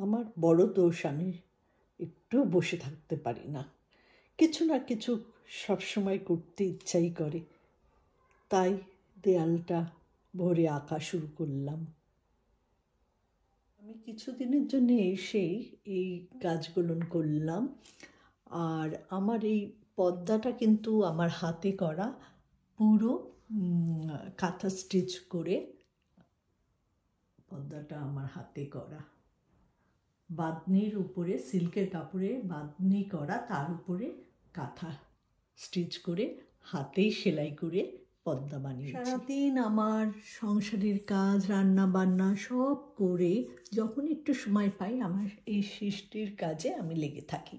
আমার বড় দোষ, আমি একটু বসে থাকতে পারি না, কিছু না কিছু সবসময় করতে ইচ্ছাই করে। তাই দেয়ালটা ভরে আঁকা শুরু করলাম। আমি কিছুদিনের জন্য এসেই এই কাজগুলো করলাম। আর আমার এই পর্দাটা কিন্তু আমার হাতে করা, পুরো কাঁথা স্টিচ করে পর্দাটা আমার হাতে করা, বাঁধনির উপরে সিল্কের কাপড়ে বাঁধনি করা, তার উপরে কাঁথা স্টিচ করে হাতেই সেলাই করে পর্দা বানিয়েছি। সারাদিন আমার সংসারের কাজ, রান্না বান্না সব করে যখন একটু সময় পাই আমার এই সৃষ্টির কাজে আমি লেগে থাকি।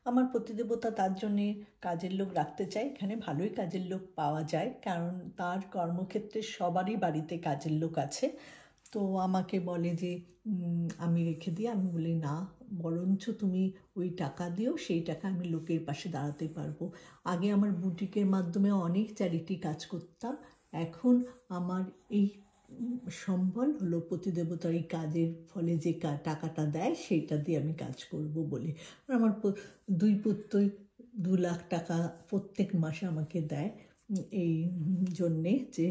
আমার প্রতিদেবতা তার জন্যে কাজের লোক রাখতে চাই। এখানে ভালোই কাজের লোক পাওয়া যায়, কারণ তার কর্মক্ষেত্রে সবারই বাড়িতে কাজের লোক আছে। তো আমাকে বলে যে আমি রেখে দিই। আমি বলি না, বরঞ্চ তুমি ওই টাকা দিও, সেই টাকা আমি লোকের পাশে দাঁড়াতে পারবো। আগে আমার বুটিকের মাধ্যমে অনেক চ্যারিটি কাজ করতাম, এখন আমার এই সম্বল হলো প্রতিদেবতার এই কাজের ফলে যে টাকাটা দেয় সেইটা দিয়ে আমি কাজ করব বলে। আমার দুই পুত্রই 2 লাখ টাকা প্রত্যেক মাসে আমাকে দেয়, এই জন্যে যে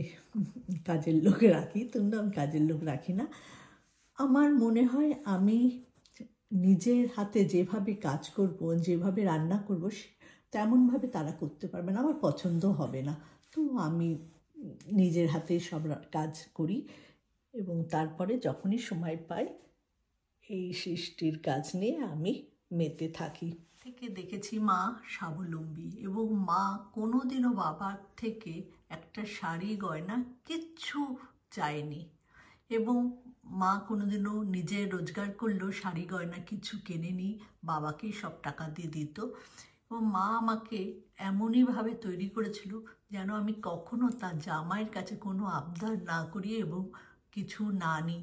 কাজের লোক রাখি। কিন্তু আমি কাজের লোক রাখি না। আমার মনে হয় আমি নিজের হাতে যেভাবে কাজ করব, যেভাবে রান্না করব, তেমনভাবে তারা করতে পারবে না, আমার পছন্দ হবে না। তো আমি নিজের হাতে সব কাজ করি এবং তারপরে যখনই সময় পাই এই সৃষ্টির কাজ নিয়ে আমি মেতে থাকি। থেকে দেখেছি মা স্বাবলম্বী, এবং মা কোনোদিনও বাবার থেকে একটা শাড়ি গয়না কিচ্ছু চায়নি, এবং মা কোনোদিনও নিজে রোজগার করলেও শাড়ি গয়না কিছু কেনেনি, বাবাকেই সব টাকা দিয়ে দিত। এবং মা আমাকে এমনইভাবে তৈরি করেছিল যেন আমি কখনো তার জামাইয়ের কাছে কোনো আবদার না করি এবং কিছু না নিই।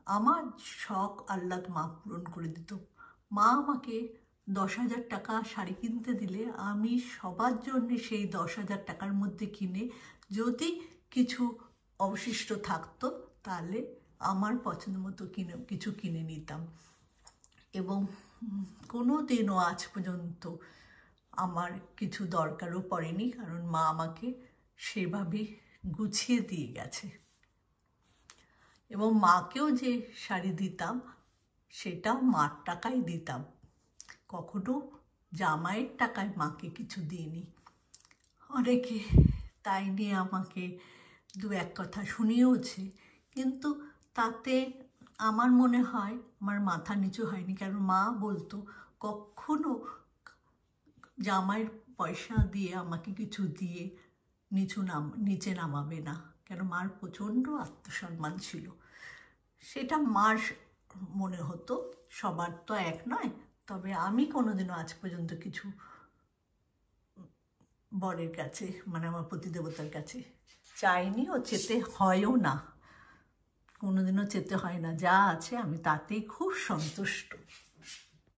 আমার শখ আহ্লাদ মা পূরণ করে দিত। মা আমাকে 10,000 টাকা শাড়ি কিনতে দিলে আমি সবার জন্য সেই 10,000 টাকার মধ্যে কিনে যদি কিছু অবশিষ্ট থাকতো তাহলে আমার পছন্দ মতো কিছু কিনে নিতাম। এবং কোনো দিনও আজ পর্যন্ত আমার কিছু দরকারও পড়েনি, কারণ মা আমাকে সেভাবে গুছিয়ে দিয়ে গেছে। এবং মাকেও যে শাড়ি দিতাম সেটাও মার টাকায় দিতাম, কখনো জামাইয়ের টাকায় মাকে কিছু দিইনি। অনেকে তাই নিয়ে আমাকে 2-1 কথা শুনিয়েওছে, কিন্তু তাতে আমার মনে হয় আমার মাথা নিচু হয়নি, কারণ মা বলতো কখনো জামাইয়ের পয়সা দিয়ে আমাকে কিছু দিয়ে নিচে নামাবে না, কেন মার প্রচণ্ড আত্মসম্মান ছিল। সেটা মার মনে হতো, সবার তো এক নয়। তবে আমি কোনোদিনও আজ পর্যন্ত কিছু বরের কাছে, মানে আমার প্রতিদেবতার কাছে চাইনি, ও চেতে হয়ও না, কোনোদিনও চেতে হয় না। যা আছে আমি তাতেই খুব সন্তুষ্ট।